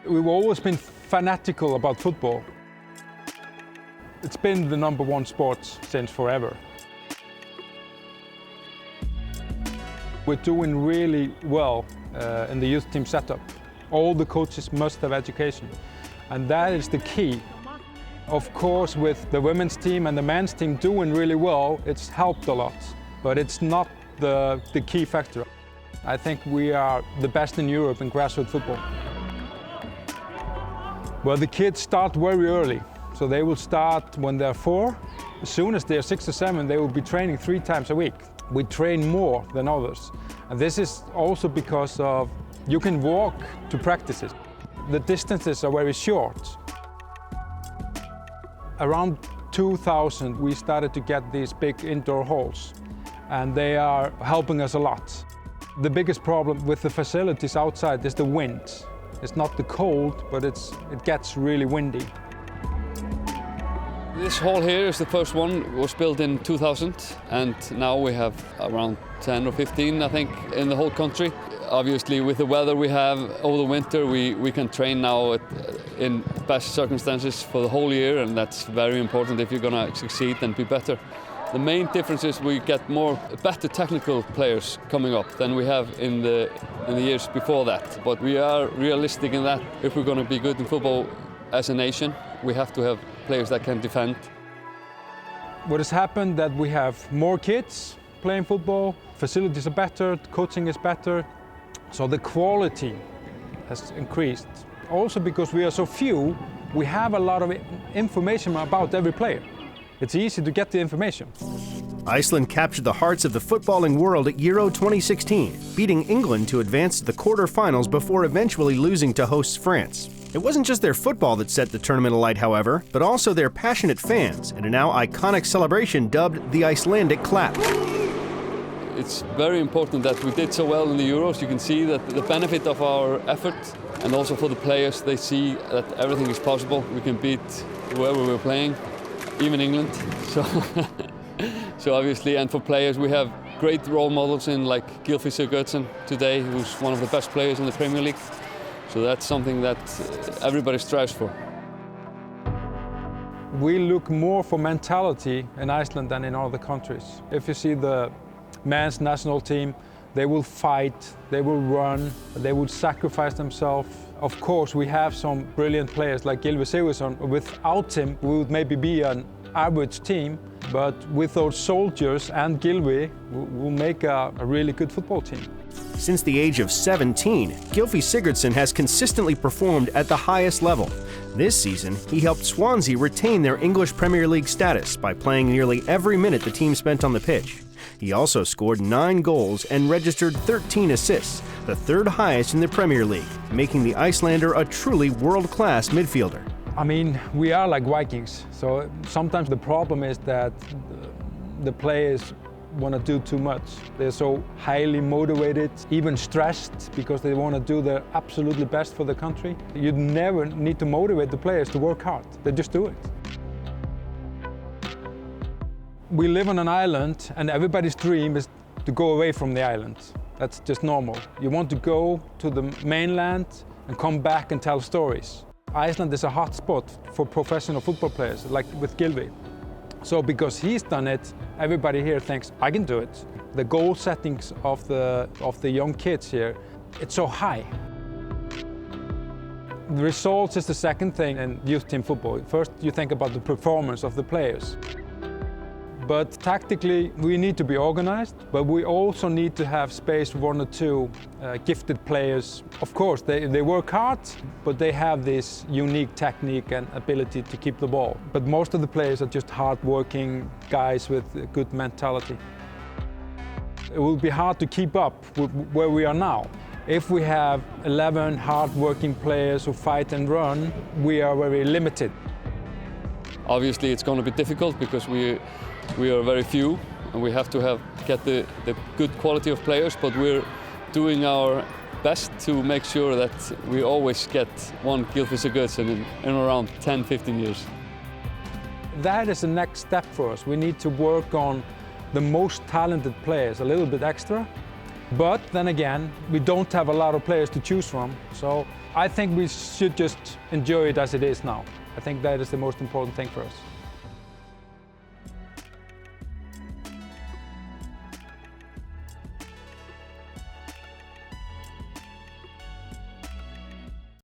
We've always been fanatical about football. It's been the #1 sport since forever. We're doing really well in the youth team setup. All the coaches must have education, and that is the key. Of course, with the women's team and the men's team doing really well, it's helped a lot, but it's not the key factor. I think we are the best in Europe in grassroots football. Well, the kids start very early, so they will start when they're 4. As soon as they're 6 or 7, they will be training 3 times a week. We train more than others, and this is also because of you can walk to practices. The distances are very short. Around 2000, we started to get these big indoor halls, and they are helping us a lot. The biggest problem with the facilities outside is the wind. It's not the cold, but it gets really windy. This hall here is the first one. It was built in 2000, and now we have around 10 or 15, I think, in the whole country. Obviously, with the weather we have over the winter, we can train now in best circumstances for the whole year, and that's very important if you're going to succeed and be better. The main difference is we get better technical players coming up than we have in the years before that. But we are realistic in that if we're going to be good in football as a nation, we have to have players that can defend. What has happened that we have more kids playing football, facilities are better, coaching is better, so the quality has increased. Also because we are so few, we have a lot of information about every player. It's easy to get the information. Iceland captured the hearts of the footballing world at Euro 2016, beating England to advance to the quarterfinals before eventually losing to hosts France. It wasn't just their football that set the tournament alight, however, but also their passionate fans and a now iconic celebration dubbed the Icelandic clap. It's very important that we did so well in the Euros. You can see that the benefit of our effort, and also for the players, they see that everything is possible. We can beat whoever we're playing, even England. So obviously, and for players, we have great role models in like Gylfi Sigurdsson today, who's one of the best players in the Premier League. So that's something that everybody strives for. We look more for mentality in Iceland than in other countries. If you see the men's national team, they will fight, they will run, they will sacrifice themselves. Of course, we have some brilliant players like Gylfi Sigurdsson. Without him, we would maybe be an average team, but with those soldiers and Gylfi, we'll make a really good football team. Since the age of 17, Gylfi Sigurdsson has consistently performed at the highest level. This season, he helped Swansea retain their English Premier League status by playing nearly every minute the team spent on the pitch. He also scored 9 goals and registered 13 assists, the 3rd highest in the Premier League, making the Icelander a truly world-class midfielder. I mean, we are like Vikings, so sometimes the problem is that the players want to do too much. They're so highly motivated, even stressed, because they want to do their absolutely best for the country. You never need to motivate the players to work hard. They just do it. We live on an island, and everybody's dream is to go away from the island. That's just normal. You want to go to the mainland and come back and tell stories. Iceland is a hot spot for professional football players, like with Gylfi. So because he's done it, everybody here thinks, I can do it. The goal settings of the young kids here, it's so high. The results is the second thing in youth team football. First, you think about the performance of the players. But tactically, we need to be organized, but we also need to have space for 1 or 2 gifted players. Of course, they work hard, but they have this unique technique and ability to keep the ball. But most of the players are just hard-working guys with a good mentality. It will be hard to keep up with where we are now. If we have 11 hard-working players who fight and run, we are very limited. Obviously, it's going to be difficult because we are very few, and we have to get the good quality of players, but we're doing our best to make sure that we always get one Gylfi Sigurdsson in around 10-15 years. That is the next step for us. We need to work on the most talented players a little bit extra, But then again, we don't have a lot of players to choose from. So I think we should just enjoy it as it is now. I think that is the most important thing for us.